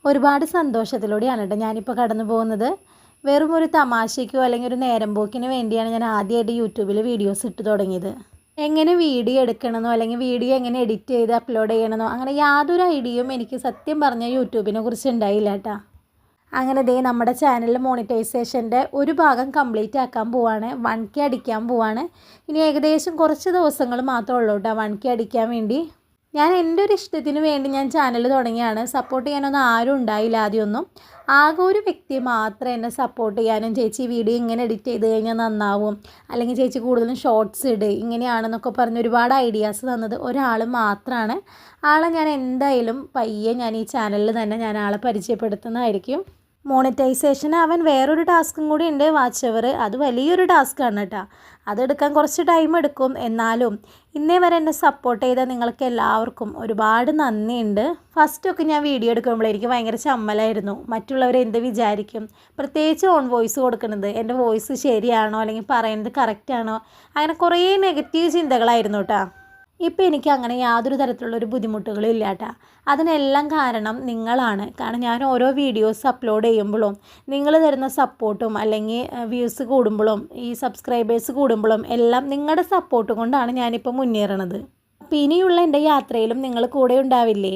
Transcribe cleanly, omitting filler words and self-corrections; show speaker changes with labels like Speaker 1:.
Speaker 1: ഒരുപാട് സന്തോഷത്തിലൂടെയാണ് കേട്ടോ ഞാനിപ്പോൾ കടന്നു പോകുന്നത്. വെറും ഒരു തമാശയ്ക്കോ അല്ലെങ്കിൽ ഒരു നേരം പോക്കിന് വേണ്ടിയാണ് ഞാൻ ആദ്യമായിട്ട് യൂട്യൂബിൽ വീഡിയോസ് ഇട്ട് തുടങ്ങിയത്. എങ്ങനെ വീഡിയോ എടുക്കണമെന്നോ അല്ലെങ്കിൽ വീഡിയോ എങ്ങനെ എഡിറ്റ് ചെയ്ത് അപ്ലോഡ് ചെയ്യണമെന്നോ അങ്ങനെ യാതൊരു ഐഡിയയും എനിക്ക് സത്യം പറഞ്ഞാൽ യൂട്യൂബിനെ കുറിച്ച് ഉണ്ടായില്ല കേട്ടോ. അങ്ങനെ ദേ നമ്മുടെ ചാനലിൽ മോണിറ്റൈസേഷൻ്റെ ഒരു ഭാഗം കംപ്ലീറ്റ് ആക്കാൻ പോവാണ്. 1K അടിക്കാൻ പോവാണ്. ഇനി ഏകദേശം കുറച്ച് ദിവസങ്ങൾ മാത്രമേ ഉള്ളൂ കേട്ടോ 1K അടിക്കാൻ വേണ്ടി. ഞാൻ എൻ്റെ ഒരു ഇഷ്ടത്തിന് വേണ്ടി ഞാൻ ചാനൽ തുടങ്ങിയാണ്. സപ്പോർട്ട് ചെയ്യാനൊന്നും ആരും ഉണ്ടായില്ല ആദ്യമൊന്നും. ആകെ ഒരു വ്യക്തി മാത്രം എന്നെ സപ്പോർട്ട് ചെയ്യാനും ചേച്ചി വീഡിയോ ഇങ്ങനെ എഡിറ്റ് ചെയ്ത് കഴിഞ്ഞാൽ നന്നാവും, അല്ലെങ്കിൽ ചേച്ചി കൂടുതലും ഷോർട്സ് ഇട് ഇങ്ങനെയാണെന്നൊക്കെ പറഞ്ഞ് ഒരുപാട് ഐഡിയാസ് തന്നത് ഒരാൾ മാത്രമാണ്. ആളെ ഞാൻ എന്തായാലും പയ്യെ ഞാൻ ഈ ചാനലിൽ തന്നെ ഞാൻ ആളെ പരിചയപ്പെടുത്തുന്നതായിരിക്കും. മോണിറ്റൈസേഷൻ അവൻ വേറൊരു ടാസ്കും കൂടി ഉണ്ട്, വാച്ച് അവർ. അത് വലിയൊരു ടാസ്ക്കാണ് കേട്ടോ. അതെടുക്കാൻ കുറച്ച് ടൈം എടുക്കും. എന്നാലും ഇന്നേ വരെ എന്നെ സപ്പോർട്ട് ചെയ്ത നിങ്ങൾക്ക് എല്ലാവർക്കും ഒരുപാട് നന്ദിയുണ്ട്. ഫസ്റ്റൊക്കെ ഞാൻ വീഡിയോ എടുക്കുമ്പോൾ എനിക്ക് ഭയങ്കര ചമ്മലായിരുന്നു. മറ്റുള്ളവർ എന്ത് വിചാരിക്കും, പ്രത്യേകിച്ച് ഓൺ വോയിസ് കൊടുക്കുന്നത്, എൻ്റെ വോയിസ് ശരിയാണോ അല്ലെങ്കിൽ പറയുന്നത് കറക്റ്റാണോ, അങ്ങനെ കുറേ നെഗറ്റീവ് ചിന്തകളായിരുന്നു കേട്ടോ. ഇപ്പോൾ എനിക്ക് അങ്ങനെ യാതൊരു തരത്തിലുള്ളൊരു ബുദ്ധിമുട്ടുകളും ഇല്ല കേട്ടോ. അതിനെല്ലാം കാരണം നിങ്ങളാണ്. കാരണം ഞാൻ ഓരോ വീഡിയോസ് അപ്ലോഡ് ചെയ്യുമ്പോഴും നിങ്ങൾ തരുന്ന സപ്പോർട്ടും അല്ലെങ്കിൽ വ്യൂസ് കൂടുമ്പോഴും ഈ സബ്സ്ക്രൈബേഴ്സ് കൂടുമ്പോഴും എല്ലാം നിങ്ങളുടെ സപ്പോർട്ട് കൊണ്ടാണ് ഞാനിപ്പോൾ മുന്നേറണത്. അപ്പോൾ ഇനിയുള്ള എൻ്റെ യാത്രയിലും നിങ്ങൾ കൂടെ ഉണ്ടാവില്ലേ?